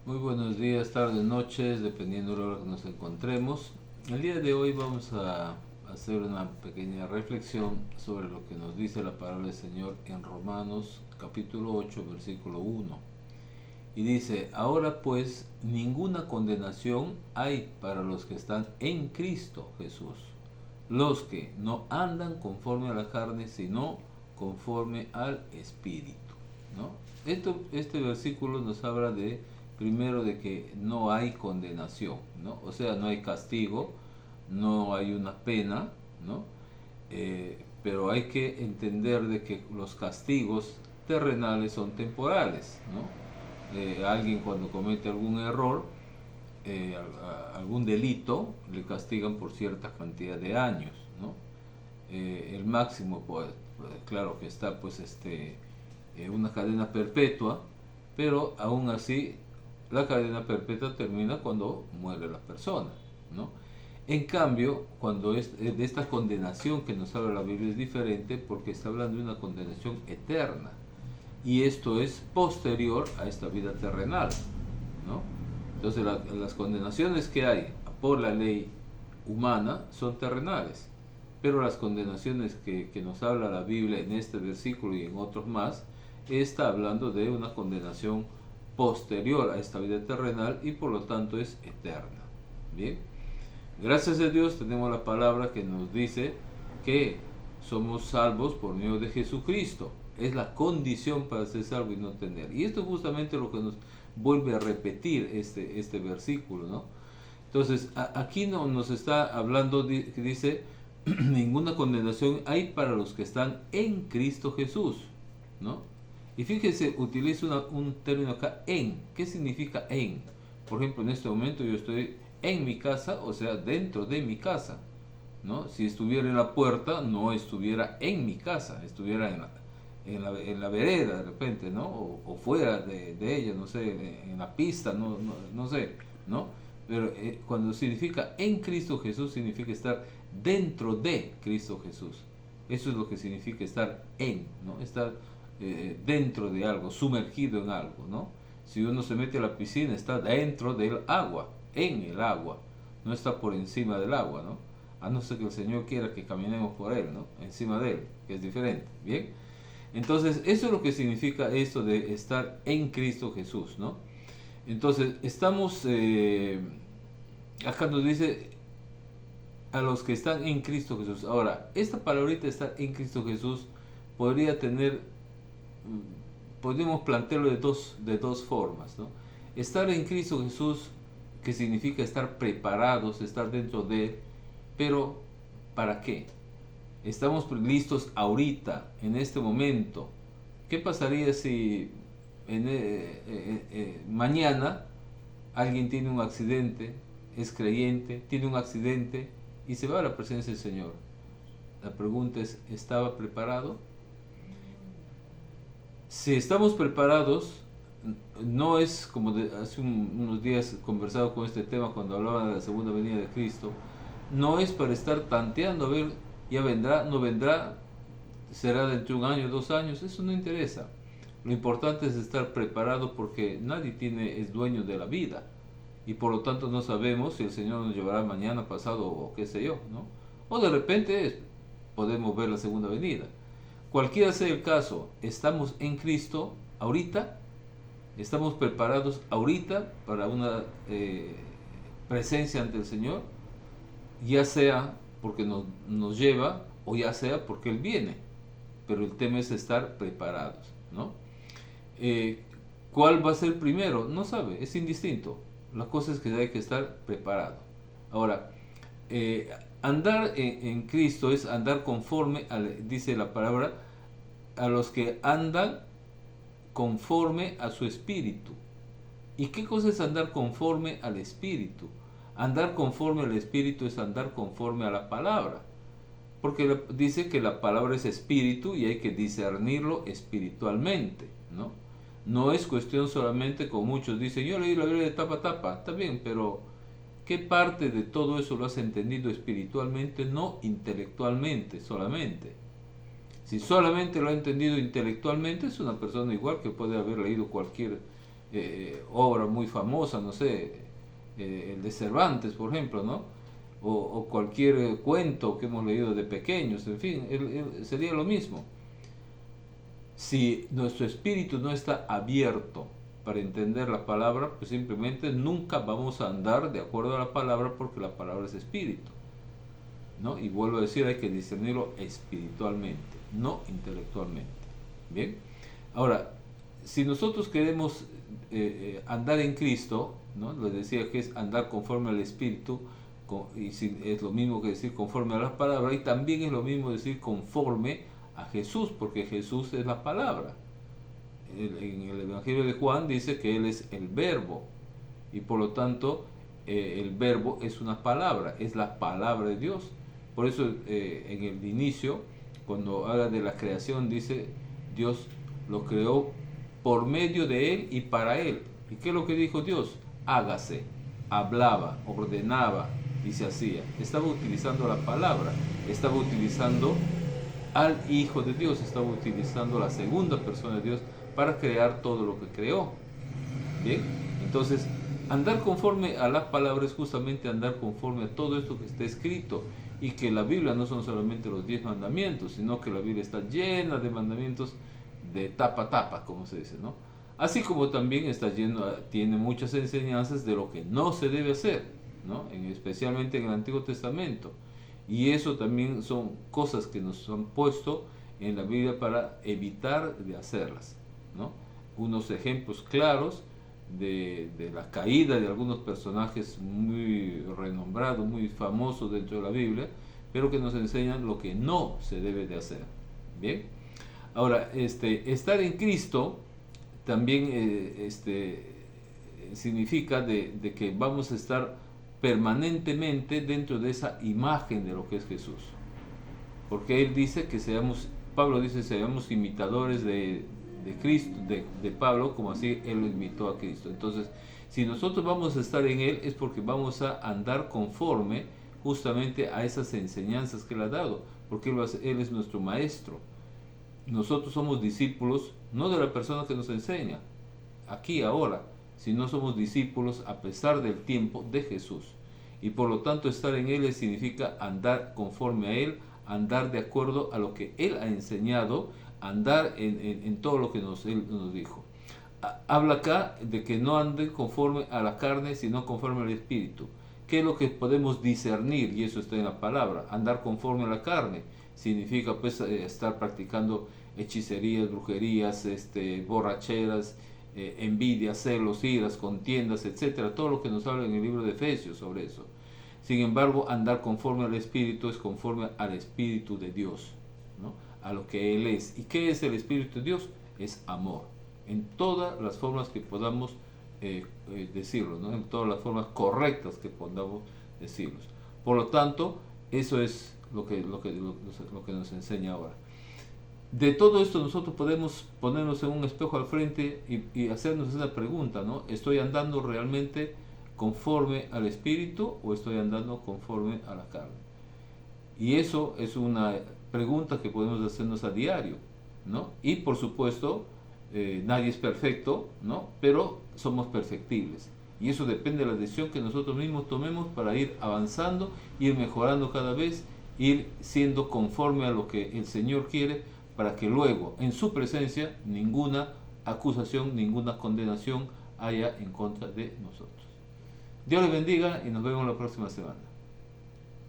Muy buenos días, tardes, noches, dependiendo de la hora que nos encontremos. El día de hoy vamos a hacer una pequeña reflexión sobre lo que nos dice la palabra del Señor en Romanos capítulo 8, versículo 1. Y dice, ahora pues ninguna condenación hay para los que están en Cristo Jesús, los que no andan conforme a la carne, sino conforme al Espíritu. ¿No? Este versículo nos habla de, primero, de que no hay condenación, ¿no? O sea, no hay castigo, no hay una pena, ¿no? Pero hay que entender de que los castigos terrenales son temporales, ¿no? Alguien cuando comete algún error, algún delito, le castigan por cierta cantidad de años, ¿no? El máximo, pues, claro que está, pues, una cadena perpetua, pero aún así la cadena perpetua termina cuando muere la persona, ¿no? En cambio, cuando es de esta condenación que nos habla la Biblia es diferente porque está hablando de una condenación eterna y esto es posterior a esta vida terrenal, ¿no? Entonces las condenaciones que hay por la ley humana son terrenales, pero las condenaciones que nos habla la Biblia en este versículo y en otros más, está hablando de una condenación posterior a esta vida terrenal y por lo tanto es eterna. Bien, gracias a Dios tenemos la palabra que nos dice que somos salvos por medio de Jesucristo. Es la condición para ser salvo y no tener. Y esto es justamente lo que nos vuelve a repetir este versículo, ¿no? Entonces, aquí no, nos está hablando, que dice, ninguna condenación hay para los que están en Cristo Jesús, ¿no? Y fíjese, utiliza un término acá, en. ¿Qué significa en? Por ejemplo, en este momento yo estoy en mi casa, o sea, dentro de mi casa, ¿no? Si estuviera en la puerta, no estuviera en mi casa, estuviera en la vereda de repente, ¿no? O fuera de ella, no sé, en la pista, no sé, ¿no? Pero cuando significa en Cristo Jesús, significa estar dentro de Cristo Jesús. Eso es lo que significa estar en, ¿no? Estar dentro de algo, sumergido en algo, ¿no? Si uno se mete a la piscina, está dentro del agua, en el agua, no está por encima del agua, ¿no? A no ser que el Señor quiera que caminemos por Él, ¿no? Encima de Él, que es diferente, ¿bien? Entonces, eso es lo que significa esto de estar en Cristo Jesús, ¿no? Entonces, estamos, acá nos dice a los que están en Cristo Jesús. Ahora, esta palabrita estar en Cristo Jesús podría tener, podemos plantearlo de dos formas, ¿no? Estar en Cristo Jesús, que significa estar preparados, estar dentro de Él, pero ¿para qué? Estamos listos ahorita, en este momento. ¿Qué pasaría si mañana alguien tiene un accidente, es creyente, tiene un accidente y se va a la presencia del Señor? La pregunta es, ¿estaba preparado? Si estamos preparados, no es como hace unos días conversado con este tema cuando hablaba de la segunda venida de Cristo, no es para estar tanteando a ver, ya vendrá, no vendrá, será dentro de un año, 2 años, eso no interesa. Lo importante es estar preparado porque nadie es dueño de la vida y por lo tanto no sabemos si el Señor nos llevará mañana, pasado o qué sé yo, ¿no? O de repente podemos ver la segunda venida. Cualquiera sea el caso, estamos en Cristo ahorita, estamos preparados ahorita para una presencia ante el Señor, ya sea porque nos lleva o ya sea porque Él viene, pero el tema es estar preparados, ¿no? Eh, ¿Cuál va a ser primero? No sabe, es indistinto. La cosa es que hay que estar preparado. Ahora, andar en Cristo es andar conforme, dice la palabra, a los que andan conforme a su espíritu. ¿Y qué cosa es andar conforme al espíritu? Andar conforme al espíritu es andar conforme a la palabra. Porque dice que la palabra es espíritu y hay que discernirlo espiritualmente, ¿no? No es cuestión solamente, como muchos dicen, yo leí la Biblia de tapa a tapa, está bien, pero ¿qué parte de todo eso lo has entendido espiritualmente, no intelectualmente solamente? Si solamente lo ha entendido intelectualmente, es una persona igual que puede haber leído cualquier obra muy famosa, no sé, el de Cervantes, por ejemplo, ¿no? O cualquier cuento que hemos leído de pequeños, en fin, sería lo mismo. Si nuestro espíritu no está abierto para entender la palabra, pues simplemente nunca vamos a andar de acuerdo a la palabra, porque la palabra es espíritu, ¿no? Y vuelvo a decir, hay que discernirlo espiritualmente, no intelectualmente. Bien, ahora, si nosotros queremos andar en Cristo, ¿no? Les decía que es andar conforme al espíritu, y es lo mismo que decir conforme a la palabra, y también es lo mismo decir conforme a Jesús, porque Jesús es la palabra. En el Evangelio de Juan dice que Él es el verbo, y por lo tanto el verbo es una palabra, es la palabra de Dios. Por eso en el inicio, cuando habla de la creación, dice Dios lo creó por medio de Él y para Él. ¿Y qué es lo que dijo Dios? Hágase. Hablaba, ordenaba y se hacía. Estaba utilizando la palabra, estaba utilizando al Hijo de Dios, estaba utilizando la segunda persona de Dios para crear todo lo que creó. Bien, entonces andar conforme a la palabra es justamente andar conforme a todo esto que está escrito, y que la Biblia no son solamente los 10 mandamientos, sino que la Biblia está llena de mandamientos de tapa a tapa, como se dice, ¿no? Así como también tiene muchas enseñanzas de lo que no se debe hacer, ¿no? Especialmente en el Antiguo Testamento. Y eso también son cosas que nos han puesto en la Biblia para evitar de hacerlas, ¿no? Unos ejemplos claros de la caída de algunos personajes muy renombrados, muy famosos dentro de la Biblia, pero que nos enseñan lo que no se debe de hacer. Bien, ahora, estar en Cristo también significa de que vamos a estar permanentemente dentro de esa imagen de lo que es Jesús, porque él dice que Pablo dice, seamos imitadores de Cristo, de Pablo, como así él lo imitó a Cristo. Entonces, si nosotros vamos a estar en él, es porque vamos a andar conforme justamente a esas enseñanzas que él ha dado, porque él es nuestro maestro. Nosotros somos discípulos no de la persona que nos enseña aquí ahora, sino somos discípulos a pesar del tiempo de Jesús. Y por lo tanto estar en él significa andar conforme a él, andar de acuerdo a lo que él ha enseñado, andar en todo lo que él nos dijo. Habla acá de que no anden conforme a la carne, sino conforme al espíritu. ¿Qué es lo que podemos discernir? Y eso está en la palabra. Andar conforme a la carne significa pues estar practicando hechicerías, brujerías, borracheras, envidias, celos, iras, contiendas, etcétera, todo lo que nos habla en el libro de Efesios sobre eso. Sin embargo, andar conforme al Espíritu es conforme al Espíritu de Dios, ¿no? A lo que Él es. ¿Y qué es el Espíritu de Dios? Es amor, en todas las formas que podamos decirlo, ¿no? En todas las formas correctas que podamos decirlos. Por lo tanto, eso es lo que nos enseña ahora. De todo esto nosotros podemos ponernos en un espejo al frente y hacernos esa pregunta, ¿no? ¿Estoy andando realmente conforme al Espíritu o estoy andando conforme a la carne? Y eso es una pregunta que podemos hacernos a diario, ¿no? Y por supuesto, nadie es perfecto, ¿no? Pero somos perfectibles. Y eso depende de la decisión que nosotros mismos tomemos para ir avanzando, ir mejorando cada vez, ir siendo conforme a lo que el Señor quiere, para que luego en su presencia ninguna acusación, ninguna condenación haya en contra de nosotros. Dios les bendiga y nos vemos la próxima semana.